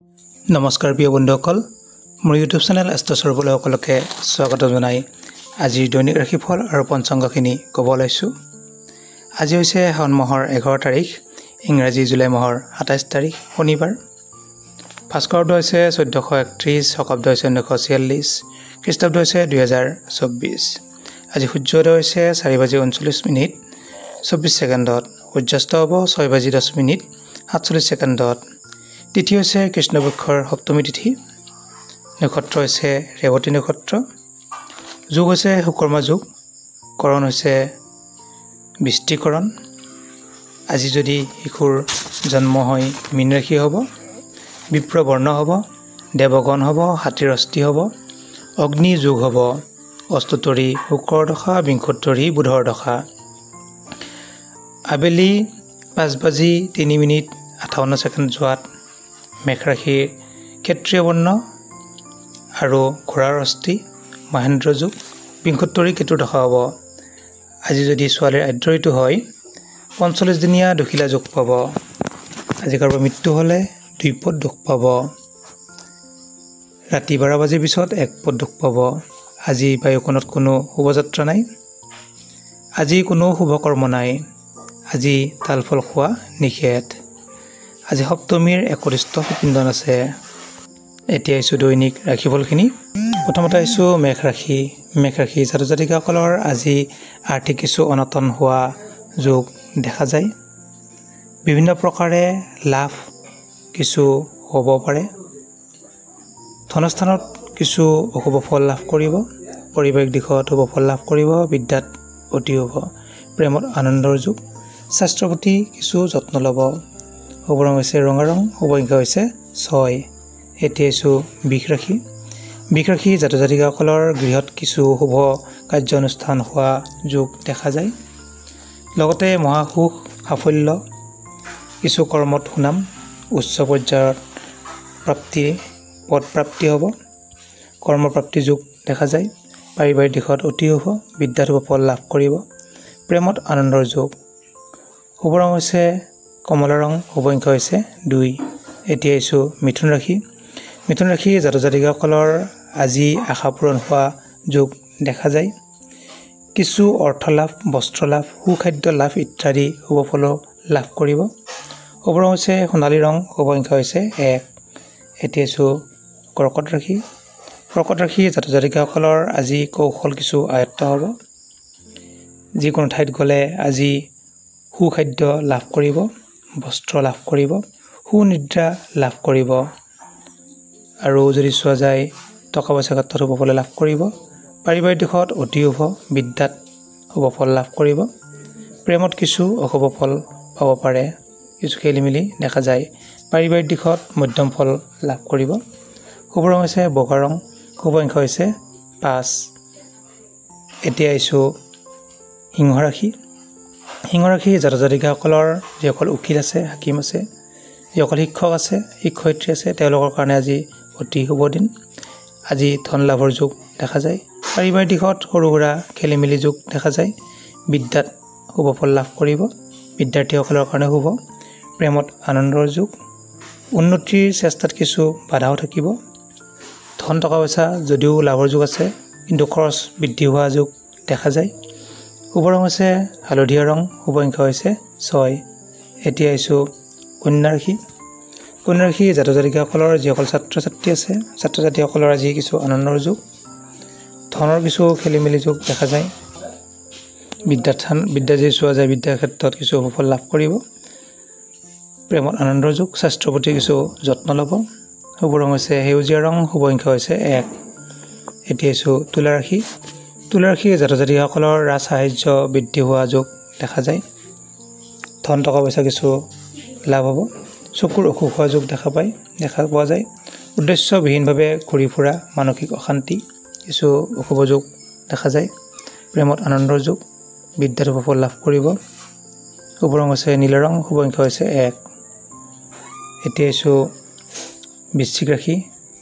নমস্কাৰ প্ৰিয় বন্ধুসকল, মোৰ ইউটিউব চেনেল এষ্ট্ৰ সৰ্বলে সকলোকে স্বাগত জনাই আজিৰ দৈনিক ৰাশিফল আৰু পঞ্চাংগখিনি ক'ব ওলাইছোঁ। আজি হৈছে শাওণ মাহৰ 11 তাৰিখ, ইংৰাজী জুলাই মাহৰ 27 তাৰিখ শনিবাৰ। ভাস্কৰাব্দ হৈছে 1431, শকাব্দ হৈছে 1946, খ্ৰীষ্টাব্দ হৈছে 2024। আজি সূৰ্যোদয় হৈছে 4:39 24 ছেকেণ্ডত, সূৰ্যাস্ত হ'ব 6:10 47 ছেকেণ্ডত। তিথি হৈছে কৃষ্ণপক্ষৰ সপ্তমী তিথি, নক্ষত্ৰ হৈছে ৰেৱতী নক্ষত্ৰ, যোগ হৈছে সুকৰ্মা যোগ, কৰণ হৈছে বৃষ্টিকৰণ। আজি যদি শিশুৰ জন্ম হয় মীন ৰাশি হ'ব, বিপ্ৰ বৰ্ণ হ'ব, দেৱগণ হ'ব, হাতীৰ অস্থি হ'ব, অগ্নি যোগ হ'ব, অস্তুতৰী শুক্ৰৰ দশা, বিংশোত্তৰী বুধৰ দশা। আবেলি 5:03 ছেকেণ্ড যোৱাত মেঘ ৰাশিৰ ক্ষেত্ৰীয় বৰ্ণ আৰু ঘোঁৰাৰ অস্থি মহেন্দ্ৰ যোগ, বিংশোত্তৰী কেতুৰ দশা হ'ব। আজি যদি ছোৱালীৰ আদ্য ঋতু হয় 45 দিনীয়া দুখিলা যোগ পাব। আজি কাৰোবাৰ মৃত্যু হ'লে 2 পদ দুখ পাব। ৰাতি 12 বাজিৰ পিছত 1 পদ দুখ পাব। আজি বায়ুকোণত কোনো শুভযাত্ৰা নাই। আজি কোনো শুভকৰ্ম নাই। আজি তালফল খোৱা নিষেধ। আজি সপ্তমীৰ 31 পিণ্ডন আছে। এতিয়া আহিছোঁ দৈনিক ৰাশিফলখিনি। প্ৰথমতে আহিছোঁ মেঘ ৰাশি। মেঘ ৰাশি জাতক জাতিকাসকলৰ আজি আৰ্থিক কিছু অনাটন হোৱা যোগ দেখা যায়। বিভিন্ন প্ৰকাৰে লাভ কিছু হ'ব পাৰে। ধনস্থানত কিছু অশুভ ফল লাভ কৰিব। পাৰিবাৰিক দিশত শুভ ফল লাভ কৰিব। বিদ্যাত অতি শুভ। প্ৰেমত আনন্দৰ যোগ। স্বাস্থ্যৰ প্ৰতি কিছু যত্ন ল'ব। শুভ ৰং হৈছে ৰঙা ৰং, শুভ সংখ্যা হৈছে 6। এতিয়া আহিছোঁ বৃষ ৰাশি। বৃষ ৰাশি জাতক জাতিকাসকলৰ গৃহত কিছু শুভ কাৰ্যানুষ্ঠান হোৱা যোগ দেখা যায়। লগতে মহাসুখ সাফল্য, কিছু কৰ্মত সুনাম, উচ্চ পৰ্যায়ত পদ প্ৰাপ্তি হ'ব। কৰ্মপ্ৰাপ্তি যোগ দেখা যায়। পাৰিবাৰিক দিশত অতি শুভ। বিদ্যাত শুভ ফল লাভ কৰিব। প্ৰেমত আনন্দৰ যোগ। শুভ ৰং হৈছে কমলা ৰং, শুভ সংখ্যা হৈছে 2। এতিয়া আহিছোঁ মিথুন ৰাশি। মিথুন ৰাশি জাতক জাতিকাসকলৰ আজি আশা পূৰণ হোৱা যোগ দেখা যায়। কিছু অৰ্থ লাভ, বস্ত্ৰ লাভ, সুখাদ্য লাভ ইত্যাদি শুভ ফল লাভ কৰিব। শুভ ৰং হৈছে সোণালী ৰং, শুভ সংখ্যা হৈছে 1। এতিয়া আহিছোঁ কৰ্কট ৰাশি। কৰ্কট ৰাশি জাতক জাতিকাসকলৰ আজি কৌশল কিছু আয়ত্ত হ'ব। যিকোনো ঠাইত গ'লে আজি সুখাদ্য লাভ কৰিব, বস্ত্ৰ লাভ কৰিব, সুনিদ্ৰা লাভ কৰিব। আৰু যদি চোৱা যায় টকা পইচা ক্ষেত্ৰত শুভ ফল লাভ কৰিব। পাৰিবাৰিক দিশত অতি শুভ। বিদ্যাত শুভ ফল লাভ কৰিব। প্ৰেমত কিছু অশুভ ফল পাব পাৰে, কিছু খেলি মেলি দেখা যায়। পাৰিবাৰিক দিশত মধ্যম ফল লাভ কৰিব। শুভ ৰং হৈছে বগা ৰং, শুভ সংখ্যা হৈছে 5। এতিয়া আহিছোঁ সিংহ ৰাশি। সিংহ ৰাশি জাতক জাতিকাসকলৰ যিসকল উকিল আছে, হাকিম আছে, যিসকল শিক্ষক আছে, শিক্ষয়িত্ৰী আছে, তেওঁলোকৰ কাৰণে আজি অতি শুভ দিন। আজি ধন লাভৰ যোগ দেখা যায়। পাৰিবাৰিক দিশত সৰু সুৰা খেলি মেলি যোগ দেখা যায়। বিদ্যাত শুভ ফল লাভ কৰিব। বিদ্যাৰ্থীসকলৰ কাৰণে শুভ। প্ৰেমত আনন্দৰ যোগ। উন্নতিৰ চেষ্টাত কিছু বাধাও থাকিব। ধন টকা পইচা যদিও লাভৰ যোগ আছে, কিন্তু খৰচ বৃদ্ধি হোৱা যোগ দেখা যায়। শুভ ৰং হৈছে হালধীয়া ৰং, শুভ সংখ্যা হৈছে 6। এতিয়া আহিছোঁ কন্যা ৰাশি। কন্যা ৰাশি জাতক জাতিকাসকলৰ যিসকল ছাত্ৰ ছাত্ৰী আছে, ছাত্ৰ ছাত্ৰীসকলৰ আজি কিছু আনন্দৰ যোগ। ধনৰ কিছু খেলি মেলি যোগ দেখা যায়। বিদ্যা যদি চোৱা যায় বিদ্যাৰ ক্ষেত্ৰত কিছু সুফল লাভ কৰিব। প্ৰেমত আনন্দৰ যোগ। স্বাস্থ্যৰ প্ৰতি কিছু যত্ন ল'ব। শুভ ৰং হৈছে সেউজীয়া ৰং, শুভ সংখ্যা হৈছে 1। এতিয়া আহিছোঁ তুলা ৰাশি। তুলা ৰাশি জাতক জাতিকাসকলৰ ৰাজ সাহায্য বৃদ্ধি হোৱা যোগ দেখা যায়। ধন টকা পইচা কিছু লাভ হ'ব। চকুৰ অসুখ হোৱা যোগ দেখা পোৱা যায়। উদ্দেশ্যবিহীনভাৱে ঘূৰি ফুৰা, মানসিক অশান্তি, কিছু অশুভ যোগ দেখা যায়। প্ৰেমত আনন্দৰ যোগ। বিদ্যাত শুভ ফল লাভ কৰিব। শুভ ৰং হৈছে নীলা ৰং, শুভ সংখ্যা হৈছে 1। এতিয়া আহিছোঁ বৃশ্চিক ৰাশি।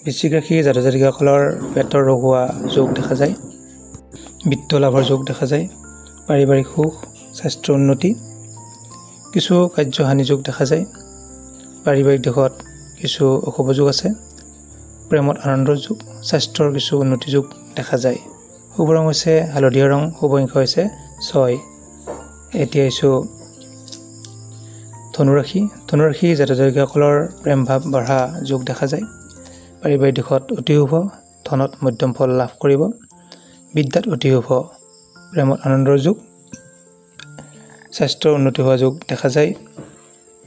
বৃশ্চিক ৰাশি জাতক জাতিকাসকলৰ পেটৰ ৰোগ হোৱা যোগ দেখা যায়। বিত্ত লাভৰ যোগ দেখা যায়। পাৰিবাৰিক সুখ, স্বাস্থ্যৰ উন্নতি, কিছু কাৰ্যহানি যোগ দেখা যায়। পাৰিবাৰিক দিশত কিছু অশুভ যোগ আছে। প্ৰেমত আনন্দৰ যোগ, স্বাস্থ্যৰ কিছু উন্নতি যোগ দেখা যায়। শুভ ৰং হৈছে হালধীয়া ৰং, শুভ সংখ্যা হৈছে 6। এতিয়া আহিছোঁ ধনুৰাশি। ধনুৰাশি জাতক জাতিকাসকলৰ প্ৰেম ভাৱ বঢ়া যোগ দেখা যায়। পাৰিবাৰিক দিশত অতি শুভ, ধনত মধ্যম ফল লাভ কৰিব। বিদ্যাত অতি শুভ, প্ৰেমত আনন্দৰ যোগ, স্বাস্থ্যৰ উন্নতি হোৱা যোগ দেখা যায়।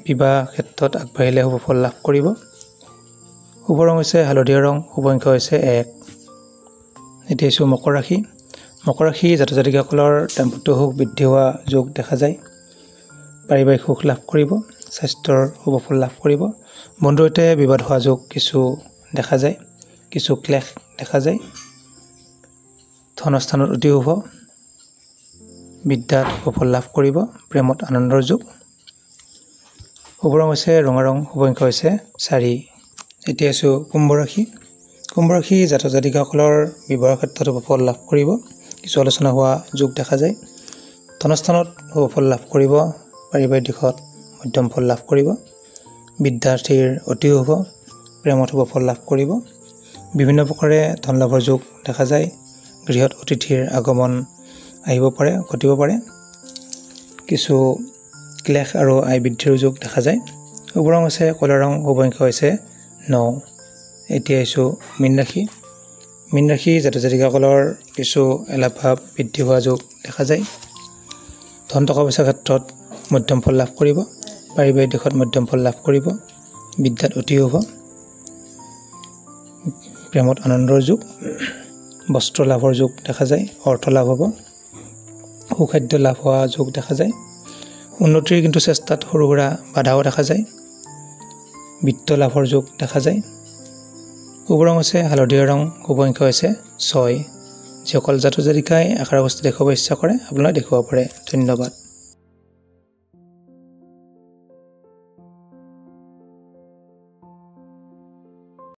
বিবাহ ক্ষেত্ৰত আগবাঢ়িলে শুভ ফল লাভ কৰিব। শুভ ৰং হৈছে হালধীয়া ৰং, শুভ সংখ্যা হৈছে 1। এতিয়া আহিছোঁ মকৰ ৰাশি। মকৰ ৰাশি জাতক জাতিকাসকলৰ দাম্পত্য সুখ বৃদ্ধি হোৱা যোগ দেখা যায়। পাৰিবাৰিক সুখ লাভ কৰিব, স্বাস্থ্যৰ শুভ ফল লাভ কৰিব। বন্ধুৰ সৈতে বিবাদ হোৱা যোগ কিছু দেখা যায়, কিছু ক্লেশ দেখা যায়। ধনস্থানত অতি শুভ, বিদ্যাত শুভ ফল লাভ কৰিব। প্ৰেমত আনন্দৰ যোগ। শুভ ৰং হৈছে ৰঙা ৰং, শুভ সংখ্যা হৈছে 4। এতিয়া আছোঁ কুম্ভ ৰাশি। কুম্ভ ৰাশি জাতক জাতিকাসকলৰ বিবাহৰ ক্ষেত্ৰত শুভ ফল লাভ কৰিব, কিছু আলোচনা হোৱা যোগ দেখা যায়। ধনস্থানত শুভ ফল লাভ কৰিব, পাৰিবাৰিক দিশত মধ্যম ফল লাভ কৰিব। বিদ্যাৰ্থীৰ অতি শুভ, প্ৰেমত শুভ ফল লাভ কৰিব। বিভিন্ন প্ৰকাৰে ধন লাভৰ যোগ দেখা যায়। গৃহত অতিথিৰ আগমন আহিব পাৰে, ঘটিব পাৰে। কিছু ক্লেশ আৰু আয় বৃদ্ধিৰ যোগ দেখা যায়। শুভ ৰং হৈছে কলা ৰং, শুভ সংখ্যা হৈছে 9। এতিয়া আহিছোঁ মীন ৰাশি। মীন ৰাশি জাতক জাতিকাসকলৰ কিছু এলাভাৱ বৃদ্ধি হোৱা যোগ দেখা যায়। ধন টকা পইচাৰ ক্ষেত্ৰত মধ্যম ফল লাভ কৰিব, পাৰিবাৰিক দিশত মধ্যম ফল লাভ কৰিব। বিদ্যাত অতি শুভ, প্ৰেমত আনন্দৰ যোগ, বস্ত্ৰ লাভৰ যোগ দেখা যায়। অৰ্থ লাভ হ'ব, সুখাদ্য লাভ হোৱা যোগ দেখা যায়। উন্নতিৰ কিন্তু চেষ্টাত সৰু সুৰা বাধাও দেখা যায়। বিত্ত লাভৰ যোগ দেখা যায়। শুভ ৰং হৈছে হালধীয়া ৰং, শুভ সংখ্যা হৈছে 6। যিসকল জাতক জাতিকাই আকাৰ অৱস্থা দেখুৱাব ইচ্ছা কৰে আপোনালোকে দেখুৱাব পাৰে। ধন্যবাদ।